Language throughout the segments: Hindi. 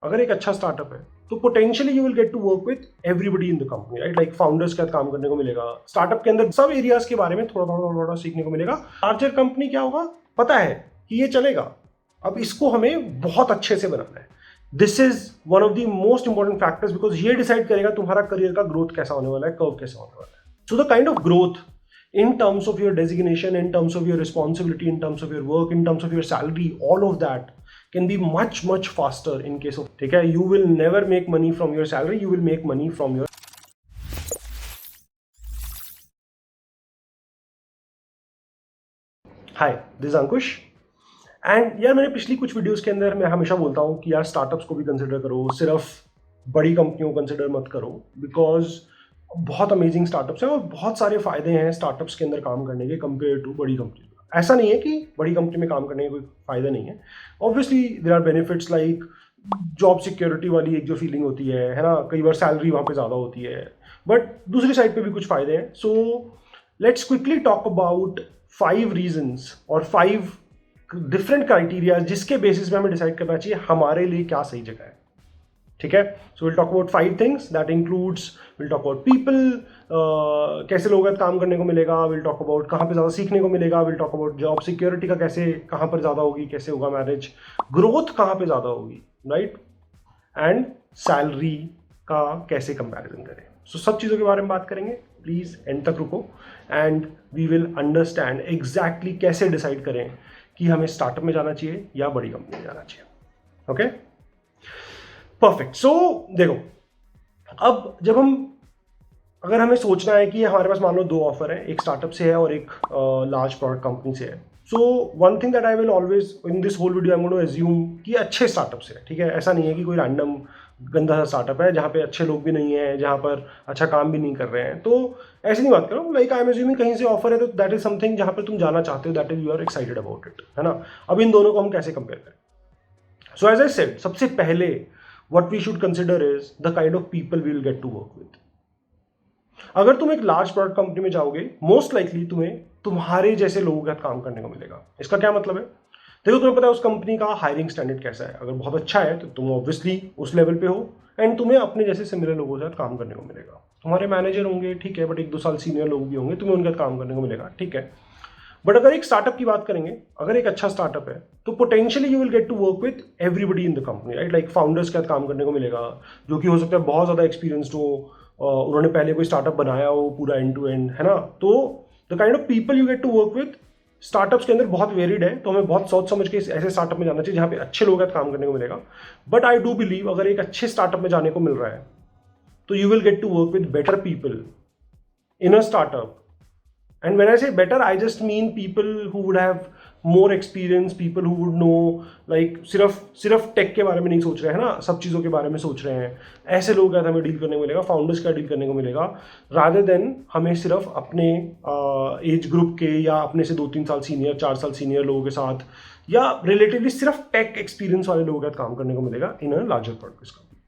अगर एक अच्छा स्टार्टअप है तो potentially you will get to work with everybody in the company, right? Like founders के साथ काम करने को मिलेगा, स्टार्टअप के अंदर सब एरियाज के बारे में थोड़ा सीखने को मिलेगा। लार्जर कंपनी क्या होगा पता है कि ये चलेगा, अब इसको हमें बहुत अच्छे से बनाना है। This is one of the most important factors, because ये डिसाइड करेगा तुम्हारा करियर का ग्रोथ कैसा होने वाला है, कर्व कैसा होने वाला है। So the kind of growth in terms of your designation, in terms of your responsibility, in terms of your work, in terms of your salary, all of that can be much faster in case of, ठीक है? You will never make money from your salary, you will make money from your... Hi, this is Ankush. And यार मैंने पिछली कुछ वीडियोस के अंदर मैं हमेशा बोलता हूँ कि यार स्टार्टअप्स को भी कंसिडर करो, सिर्फ बड़ी कंपनियों को कंसिडर मत करो, बिकॉज बहुत अमेजिंग स्टार्टअप्स हैं और बहुत सारे फायदे हैं स्टार्टअप्स के अंदर काम करने के कंपेयर टू बड़ी कंपनी। ऐसा नहीं है कि बड़ी कंपनी में काम करने के कोई फायदा नहीं है, obviously there are benefits like job security वाली एक जो फीलिंग होती है ना, कई बार सैलरी वहाँ पे ज़्यादा होती है, बट दूसरी साइड पे भी कुछ फायदे हैं। So let's quickly talk about 5 reasons और 5 डिफरेंट क्राइटेरिया जिसके बेसिस पे हमें डिसाइड करना चाहिए हमारे लिए क्या सही जगह है, ठीक है? So will talk about 5 things that includes, will talk about people, कैसे लोगों का काम करने को मिलेगा, विल टॉक अबाउट कहाँ पे ज़्यादा सीखने को मिलेगा, will talk about job security का कैसे कहाँ पर ज़्यादा होगी, कैसे होगा मैनेज, ग्रोथ कहाँ पे ज़्यादा होगी, राइट? एंड सैलरी का कैसे कंपैरिजन करें। सो सब चीज़ों के बारे में बात करेंगे, प्लीज़ एंड तक रुको and we will understand exactly कैसे डिसाइड करें कि हमें स्टार्टअप में जाना चाहिए या बड़ी कंपनी में जाना चाहिए। Okay, perfect. सो देखो, अब जब अगर हमें सोचना है कि हमारे पास मान लो 2 ऑफर है, एक स्टार्टअप से है और एक लार्ज प्रोडक्ट कंपनी से है। So one thing that I will always in this whole video I am going to assume कि अच्छे स्टार्टअप से है, ठीक है? ऐसा नहीं है कि कोई रैंडम गंदा सा स्टार्टअप है जहाँ पे अच्छे लोग भी नहीं है, जहाँ पर अच्छा काम भी नहीं कर रहे हैं, तो ऐसी नहीं बात करो। लाइक आई एम अज्यूमिंग कहीं से ऑफर है तो दैट इज समथिंग जहाँ पर तुम जाना चाहते हो, that is you are excited about it, है ना? अब इन दोनों को हम कैसे कंपेयर करें? सो एज आई सेड, सबसे पहले what we should consider is the kind of people we will get to work with. अगर तुम एक लार्ज प्रोडक्ट कंपनी में जाओगे, मोस्ट लाइकली तुम्हें तुम्हारे जैसे लोगों के साथ काम करने को मिलेगा। इसका क्या मतलब है? देखो, तुम्हें पता है उस कंपनी का हायरिंग स्टैंडर्ड कैसा है। अगर बहुत अच्छा है तो तुम ऑब्वियसली उस लेवल पे हो एंड तुम्हें अपने जैसे सिमिलर लोगों के साथ काम करने को मिलेगा। तुम्हारे मैनेजर होंगे, ठीक है, बट 1-2 साल सीनियर लोग भी होंगे, तुम्हें उनके साथ काम करने को मिलेगा, ठीक है? बट अगर एक स्टार्टअप की बात करेंगे, अगर एक अच्छा स्टार्टअप है तो potentially you will get to work with everybody in the company, right? Like founders के साथ काम करने को मिलेगा जो कि हो सकता है बहुत ज़्यादा एक्सपीरियंस्ड हो, उन्होंने पहले कोई स्टार्टअप बनाया हो पूरा एंड टू एंड, है ना? तो the kind of people you get to work with startups के अंदर बहुत वेरिड है, तो हमें बहुत सोच समझ के ऐसे स्टार्टअप में जाना चाहिए जहाँ पे अच्छे लोगों के साथ काम करने को मिलेगा। बट आई डू बिलीव अगर एक अच्छे स्टार्टअप में जाने को मिल रहा है तो you will get to work with better people in a startup. And when I say better, I just mean people who would have more experience, people who would know, like सिर्फ टेक के बारे में नहीं सोच रहे हैं ना, सब चीज़ों के बारे में सोच रहे हैं। ऐसे लोग हैं हमें डील करने को मिलेगा, फाउंडर्स का डील करने को मिलेगा, रादर देन हमें सिर्फ अपने एज ग्रुप के या अपने से 2-3 साल सीनियर, 4 साल सीनियर लोगों के साथ या रिलेटिवली सिर्फ टेक एक्सपीरियंस वाले लोगों के साथ काम करने को मिलेगा in a larger product company.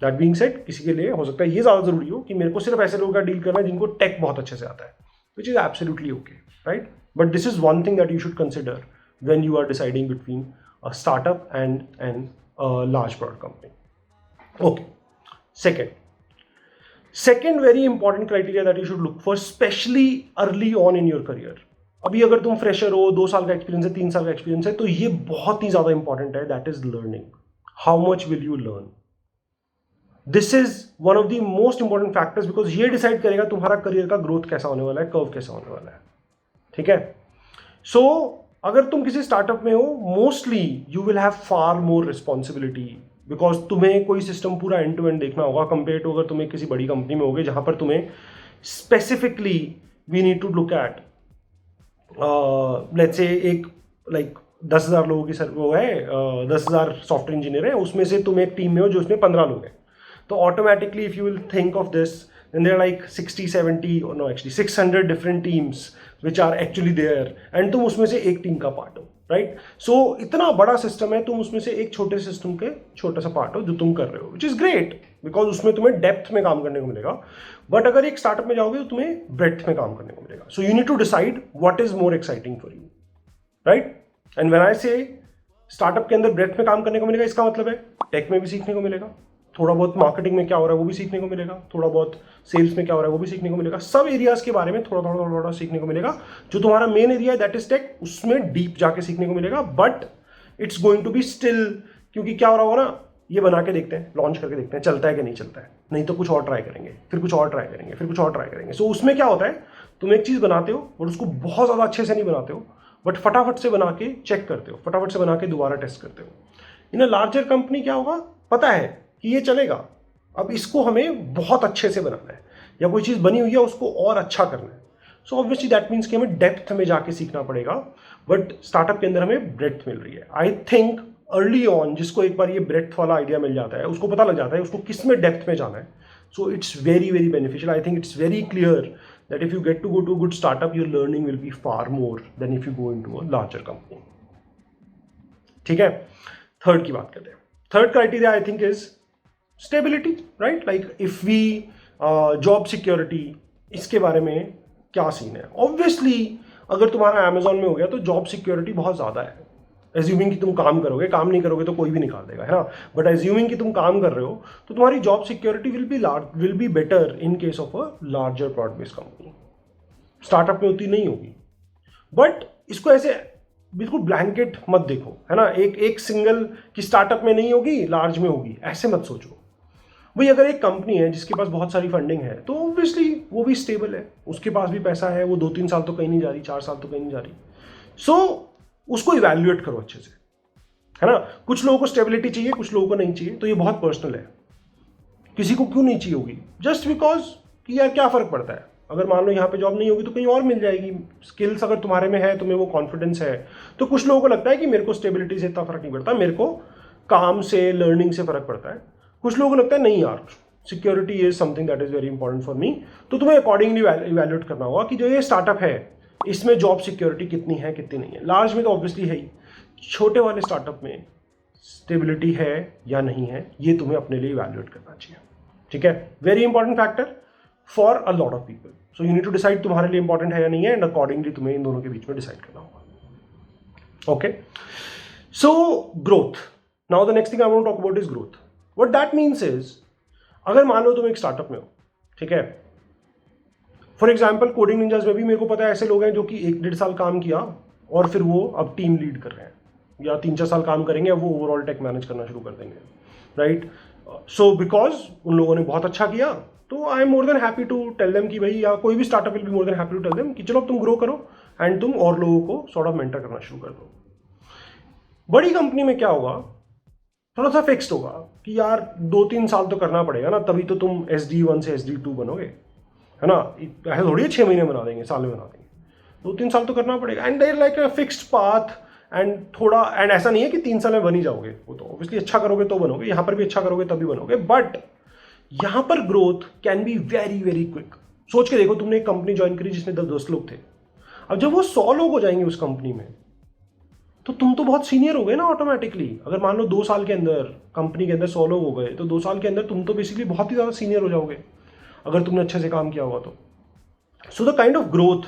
That being said, किसी के लिए हो सकता है ये ज़्यादा जरूरी हो कि मेरे को सिर्फ ऐसे लोगों का डील करना है जिनको टेक बहुत अच्छे से आता है, which is absolutely okay, right? But this is one thing that you should consider when you are deciding between a startup and a large product company. Okay. Second very important criteria that you should look for, especially early on in your career. अभी अगर तुम फ्रेशर हो, 2 साल का एक्सपीरियंस है, 3 साल का एक्सपीरियंस है, तो ये बहुत ही ज़्यादा इंपॉर्टेंट है, that is learning. How much will you learn? This is one of the most important factors, because ये डिसाइड करेगा तुम्हारा करियर का ग्रोथ कैसा होने वाला है, कर्व कैसा होने वाला है, ठीक है? सो अगर तुम किसी स्टार्टअप में हो, mostly you will have far more responsibility, because तुम्हें कोई सिस्टम पूरा एंड टू एंड देखना होगा कंपेयर टू अगर तुम्हें किसी बड़ी कंपनी में होगे जहां पर तुम्हें specifically we need to look at let's say एक लाइक 10,000 लोगों की वो है, 10,000 सॉफ्टवेयर इंजीनियर है, उसमें से तुम एक टीम में हो जो उसमें 15 लोग हैं, तो automatically if you will think of this then there are like 60-70 or no actually 600 different teams which are actually there and तुम उसमें से एक टीम का पार्ट हो, राइट? सो इतना बड़ा सिस्टम है, तुम उसमें से एक छोटे सिस्टम के छोटा सा पार्ट हो जो तुम कर रहे हो, विच इज ग्रेट बिकॉज उसमें तुम्हें डेप्थ में काम करने को मिलेगा। बट अगर एक स्टार्टअप में जाओगे तो तुम्हें ब्रेड्थ में काम करने को मिलेगा। So you need to decide what is more exciting for you, right? And when I say startup के अंदर ब्रेथ में काम करने को मिलेगा, इसका मतलब है टेक में भी सीखने को मिलेगा, थोड़ा बहुत मार्केटिंग में क्या हो रहा है वो भी सीखने को मिलेगा, थोड़ा बहुत सेल्स में क्या हो रहा है वो भी सीखने को मिलेगा, सब एरियाज के बारे में थोड़ा थोड़ा थोड़ा सीखने को मिलेगा। जो तुम्हारा मेन एरिया है दैट इज टेक, उसमें डीप जाके सीखने को मिलेगा, but it's going to be still, क्योंकि क्या हो रहा होगा ना, ये बना के देखते हैं, लॉन्च करके देखते हैं चलता है कि नहीं चलता है, नहीं तो कुछ और ट्राई करेंगे, फिर कुछ और ट्राई करेंगे, फिर कुछ और ट्राई करेंगे। सो उसमें क्या होता है, तुम एक चीज़ बनाते हो और उसको बहुत ज़्यादा अच्छे से नहीं बनाते हो, बट फटाफट से बना के चेक करते हो, फटाफट से बना के दोबारा टेस्ट करते हो। इन अ लार्जर कंपनी क्या होगा, पता है कि ये चलेगा, अब इसको हमें बहुत अच्छे से बनाना है, या कोई चीज़ बनी हुई है उसको और अच्छा करना है। सो ऑब्वियसली दैट मीन्स कि हमें डेप्थ में जाके सीखना पड़ेगा, बट स्टार्टअप के अंदर हमें ब्रेड्थ मिल रही है। आई थिंक अर्ली ऑन जिसको एक बार ये ब्रेड्थ वाला आइडिया मिल जाता है, उसको पता लग जाता है उसको किस में डेप्थ में जाना है। So it's very very beneficial. I think it's very clear that if you get to go to a good startup, your learning will be far more than if you go into a larger company. ठीक है, थर्ड की बात करते हैं। Third criteria I think is stability, right? Like if we job security, इसके बारे में क्या सीन है? ऑब्वियसली अगर तुम्हारा अमेजोन में हो गया तो जॉब सिक्योरिटी बहुत ज़्यादा है। एज्यूमिंग कि तुम काम करोगे, काम नहीं करोगे तो कोई भी निकाल देगा, है ना? बट एज्यूमिंग कि तुम काम कर रहे हो तो तुम्हारी job security will be better in case of a larger product based company. Startup में उतनी नहीं होगी, बट इसको ऐसे बिल्कुल ब्लैंकेट मत देखो, है ना? एक सिंगल कि स्टार्टअप में नहीं होगी लार्ज में होगी, ऐसे मत सोचो भाई। अगर एक कंपनी है जिसके पास बहुत सारी फंडिंग है तो ऑब्वियसली वो भी स्टेबल है, उसके पास भी पैसा है, वो 2-3 साल तो कहीं नहीं जा रही, 4 साल तो कहीं नहीं जा रही। सो उसको इवैल्यूएट करो अच्छे से, है ना? कुछ लोगों को स्टेबिलिटी चाहिए, कुछ लोगों को नहीं चाहिए, तो ये बहुत पर्सनल है। किसी को क्यों नहीं चाहिए होगी? जस्ट बिकॉज कि यार क्या फर्क पड़ता है, अगर मान लो यहाँ पे जॉब नहीं होगी तो कहीं और मिल जाएगी। स्किल्स अगर तुम्हारे में है, तुम्हें वो कॉन्फिडेंस है, तो कुछ लोगों को लगता है कि मेरे को स्टेबिलिटी से इतना फर्क नहीं पड़ता, मेरे को काम से, लर्निंग से फर्क पड़ता है। कुछ लोगों को लगता है नहीं यार, security is something that is very important for me. तो तुम्हें अकॉर्डिंगली इवैल्यूएट करना होगा कि जो ये स्टार्टअप है इसमें जॉब सिक्योरिटी कितनी है, कितनी नहीं है। लार्ज में तो ऑब्वियसली है ही, छोटे वाले स्टार्टअप में स्टेबिलिटी है या नहीं है, ये तुम्हें अपने लिए इवैल्यूएट करना चाहिए। ठीक है, very important factor for a lot of people. So you need to decide तुम्हारे लिए इंपॉर्टेंट है या नहीं है, एंड अकॉर्डिंगली तुम्हें इन दोनों के बीच में डिसाइड करना होगा। Okay, so growth, now the next thing I want to talk about is growth. What that means is, अगर मान लो तुम एक स्टार्टअप में हो, ठीक है, फॉर एग्जाम्पल कोडिंग निंजास में भी मेरे को पता है ऐसे लोग हैं जो कि 1-1.5 साल काम किया और फिर वो अब टीम लीड कर रहे हैं, या 3-4 साल काम करेंगे, अब वो ओवरऑल टेक मैनेज करना शुरू कर देंगे, राइट? सो बिकॉज उन लोगों ने बहुत अच्छा किया, तो I am more than happy to tell them कि भाई, या कोई भी startup will be more than happy to tell them कि चलो तुम ग्रो करो एंड तुम और लोगों को सॉर्ट ऑफ मेंटर करना शुरू कर दो। बड़ी कंपनी में क्या होगा, थोड़ा सा फिक्स्ड होगा कि यार 2-3 साल तो करना पड़ेगा ना, तभी तो तुम SD1 से SD2 बनोगे, है ना? ऐसा थोड़ी 6 महीने बना देंगे, साल में बना देंगे, 2-3 साल तो करना पड़ेगा। And there like a fixed path, and थोड़ा, एंड ऐसा नहीं है कि 3 साल में बन ही जाओगे, वो तो ऑब्वियसली अच्छा करोगे तो बनोगे, यहाँ पर भी अच्छा करोगे तभी बनोगे, बट यहाँ पर growth can be very very quick. सोच के देखो, तुमने एक कंपनी ज्वाइन करी जिसमें 10 लोग थे, अब जब वो 100 लोग हो जाएंगे उस कंपनी में, तो तुम तो बहुत सीनियर हो गए ना ऑटोमेटिकली। अगर मान लो 2 साल के अंदर कंपनी के अंदर 100 लोग हो गए, तो 2 साल के अंदर तुम तो बेसिकली बहुत ही ज़्यादा सीनियर हो जाओगे अगर तुमने अच्छे से काम किया होगा तो। So the kind of growth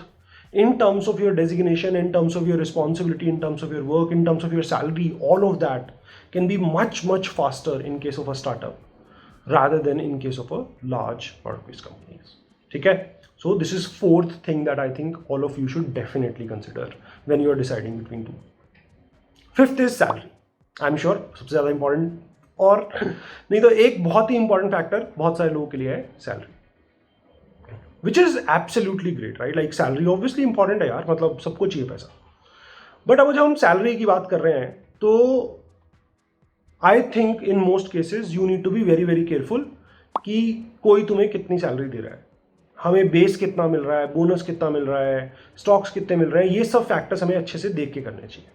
in terms of your designation, in terms of your responsibility, in terms of your work, in terms of your salary, all of that can be much faster in case of a startup rather than in case of a large product-based companies. ठीक है? So this is 4th thing that I think all of you should definitely consider when you are deciding between two. 5th is salary. I'm sure सबसे ज़्यादा important, और नहीं तो एक बहुत ही important factor बहुत सारे लोगों के लिए है salary, which is absolutely great, right? Like salary obviously important है यार, मतलब सबको चाहिए पैसा, बट अब जब हम सैलरी की बात कर रहे हैं तो I think in most cases you need to be very very careful कि कोई तुम्हें कितनी सैलरी दे रहा है, हमें बेस कितना मिल रहा है, बोनस कितना मिल रहा है, स्टॉक्स कितने मिल रहे हैं, ये सब फैक्टर्स हमें अच्छे से देख के करने चाहिए।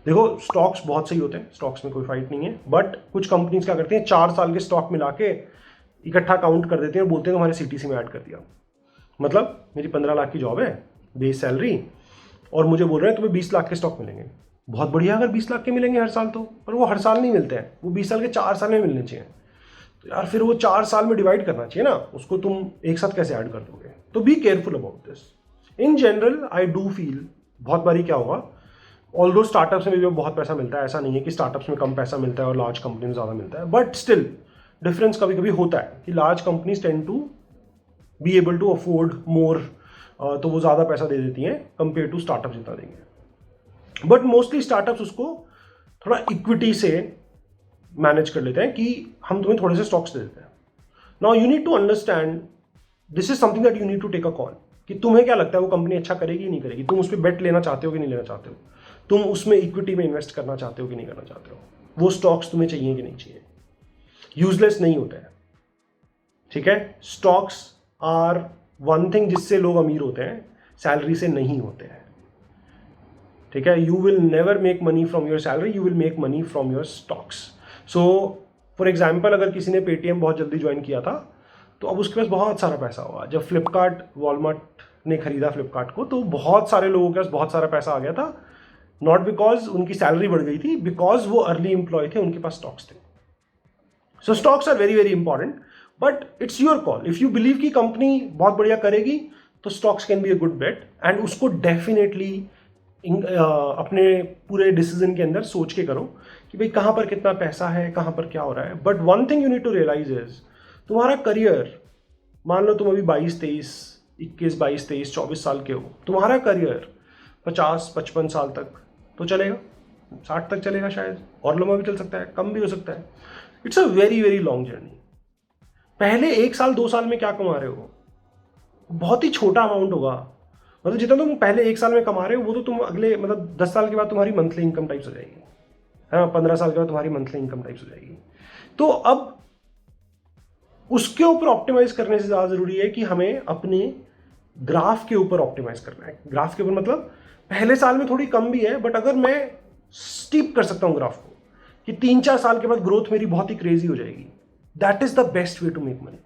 देखो, स्टॉक्स बहुत सही होते हैं, स्टॉक्स में कोई फाइट नहीं है, बट कुछ कंपनीज क्या करती हैं, 4 साल के स्टॉक मिला के इकट्ठा काउंट कर देते हैं और बोलते हैं तुम्हारे CTC में ऐड कर दिया। मतलब मेरी 15 लाख की जॉब है, बेस सैलरी, और मुझे बोल रहे हैं तुम्हें 20 लाख के स्टॉक मिलेंगे। बहुत बढ़िया, अगर 20 लाख के मिलेंगे हर साल तो, पर वो हर साल नहीं मिलते हैं, वो 20 साल के 4 साल में मिलने चाहिए। तो यार फिर वो 4 साल में डिवाइड करना चाहिए ना, उसको तुम एक साथ कैसे ऐड कर दोगे? तो be careful about this. In general I do feel बहुत बारी क्या होगा ऑल्दो स्टार्टअप्स में भी बहुत पैसा मिलता है, ऐसा नहीं है कि स्टार्टअप्स में कम पैसा मिलता है और लार्ज कंपनी में ज़्यादा मिलता है, बट स्टिल डिफरेंस कभी कभी होता है कि large companies tend to be able to afford more, तो वो ज़्यादा पैसा दे देती हैं कंपेयर टू स्टार्टअप जितना देंगे। बट मोस्टली स्टार्टअप्स उसको थोड़ा इक्विटी से मैनेज कर लेते हैं कि हम तुम्हें थोड़े से स्टॉक्स दे देते हैं। Now you need to understand, this is something that you need to take a call, कि तुम्हें क्या लगता है वो कंपनी अच्छा करेगी नहीं करेगी, तुम उस पर बेट लेना चाहते हो कि नहीं लेना चाहते हो, तुम उसमें इक्विटी में इन्वेस्ट करना चाहते हो कि नहीं करना चाहते हो, वो स्टॉक्स तुम्हें चाहिए कि नहीं चाहिए। यूजलेस नहीं होते हैं, ठीक है। स्टॉक्स आर वन थिंग जिससे लोग अमीर होते हैं, सैलरी से नहीं होते हैं, ठीक है। You will never make money from your salary, you will make money from your stocks. So for example, अगर किसी ने पेटीएम बहुत जल्दी ज्वाइन किया था तो अब उसके पास बहुत सारा पैसा हुआ। जब फ्लिपकार्ट, वॉलमार्ट ने खरीदा फ्लिपकार्ट को तो बहुत सारे लोगों के पास बहुत सारा पैसा आ गया था, नॉट बिकॉज उनकी सैलरी बढ़ गई थी, बिकॉज वो अर्ली एम्प्लॉय थे, उनके पास स्टॉक्स थे। So stocks are very very important, but it's your call. If you believe कि कंपनी बहुत बढ़िया करेगी तो stocks can be a good bet, and उसको डेफिनेटली अपने पूरे डिसीजन के अंदर सोच के करो कि भाई कहाँ पर कितना पैसा है, कहाँ पर क्या हो रहा है। But one thing you need to realise is, तुम्हारा करियर, मान लो तुम अभी 21, 22, 24 साल के हो, तुम्हारा करियर 50-55 साल तक तो चलेगा, 60 तक चलेगा शायद, और लंबा भी चल सकता है, कम भी हो सकता है। It's a very very long journey. पहले 1 साल 2 साल में क्या कमा रहे हो, बहुत ही छोटा अमाउंट होगा, मतलब जितना तुम पहले 1 साल में कमा रहे हो वो तो तुम अगले 10 साल के बाद तुम्हारी मंथली इनकम टाइप्स हो जाएगी, है ना, 15 साल के बाद तुम्हारी मंथली इनकम टाइप्स हो जाएगी। तो अब उसके ऊपर ऑप्टिमाइज करने से ज़्यादा ज़रूरी है कि हमें अपने ग्राफ के ऊपर ऑप्टिमाइज करना है। ग्राफ के ऊपर मतलब पहले साल में थोड़ी कम भी है, बट अगर मैं स्टीप कर सकता हूँ ग्राफ को कि 3-4 साल के बाद ग्रोथ मेरी बहुत ही क्रेजी हो जाएगी, that is the best way to make money,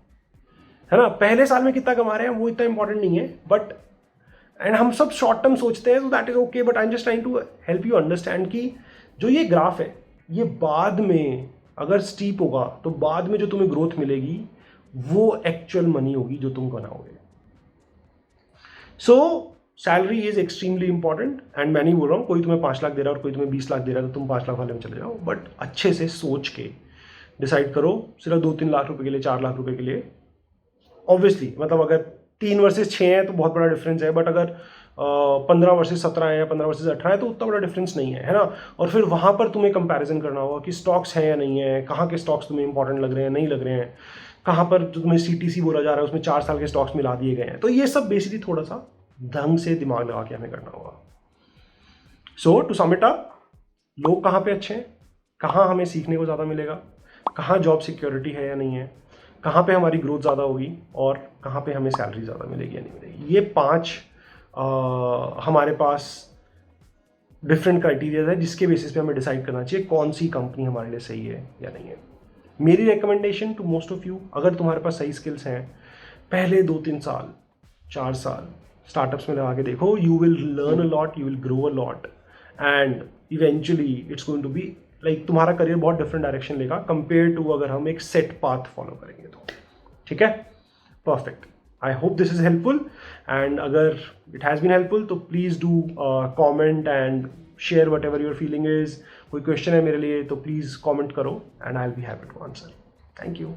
है ना। पहले साल में कितना कमा रहे हैं वो इतना इंपॉर्टेंट नहीं है, बट एंड हम सब शॉर्ट टर्म सोचते हैं, तो that is okay, but I am just trying to help you understand कि जो ये ग्राफ है ये बाद में अगर स्टीप होगा तो बाद में जो तुम्हें ग्रोथ मिलेगी वो एक्चुअल मनी होगी जो तुम बनाओगे। सो salary is extremely important, and मैं नहीं बोल रहा हूँ कोई तुम्हें 5 लाख दे रहा है और कोई तुम्हें 20 लाख दे रहा है तो तुम 5 लाख वाले में चले जाओ, बट अच्छे से सोच के डिसाइड करो। सिर्फ 2-3 लाख रुपए के लिए, 4 लाख रुपए के लिए, ऑब्वियसली मतलब अगर 3 वर्सेस 6 है तो बहुत बड़ा डिफरेंस है, बट अगर 15 वर्सेस 17 है या 15 वर्सेस 18 है तो उतना बड़ा डिफरेंस नहीं है, है ना। और फिर वहाँ पर तुम्हें कंपैरिजन करना होगा कि स्टॉक्स हैं या नहीं है, कहाँ के स्टॉक्स तुम्हें इंपॉर्टेंट लग रहे हैं, नहीं लग रहे हैं, कहाँ पर जो तुम्हें CTC बोला जा रहा है उसमें 4 साल के स्टॉक्स मिला दिए गए हैं। तो ये सब बेसिकली थोड़ा सा ढंग से दिमाग लगा के हमें करना होगा। सो टू सम इट अप, लोग कहाँ पे अच्छे हैं, कहाँ हमें सीखने को ज़्यादा मिलेगा, कहाँ जॉब सिक्योरिटी है या नहीं है, कहाँ पे हमारी ग्रोथ ज़्यादा होगी और कहाँ पे हमें सैलरी ज़्यादा मिलेगी या नहीं मिलेगी, ये 5 हमारे पास डिफरेंट क्राइटेरिया है जिसके बेसिस पे हमें डिसाइड करना चाहिए कौन सी कंपनी हमारे लिए सही है या नहीं है। मेरी recommendation to most of you, अगर तुम्हारे पास सही स्किल्स हैं, पहले 2-3 साल 4 साल स्टार्टअप्स में लगा के देखो, you will learn a lot, you will grow a lot, and eventually it's going to be like तुम्हारा करियर बहुत डिफरेंट डायरेक्शन लेगा कंपेयर टू अगर हम एक सेट पाथ फॉलो करेंगे तो, ठीक है। Perfect, I hope this is helpful, and अगर इट हैज़ बीन हेल्पफुल तो please do comment and share whatever your feeling is. कोई क्वेश्चन है मेरे लिए तो प्लीज़ कॉमेंट करो and I will be happy to answer. Thank you.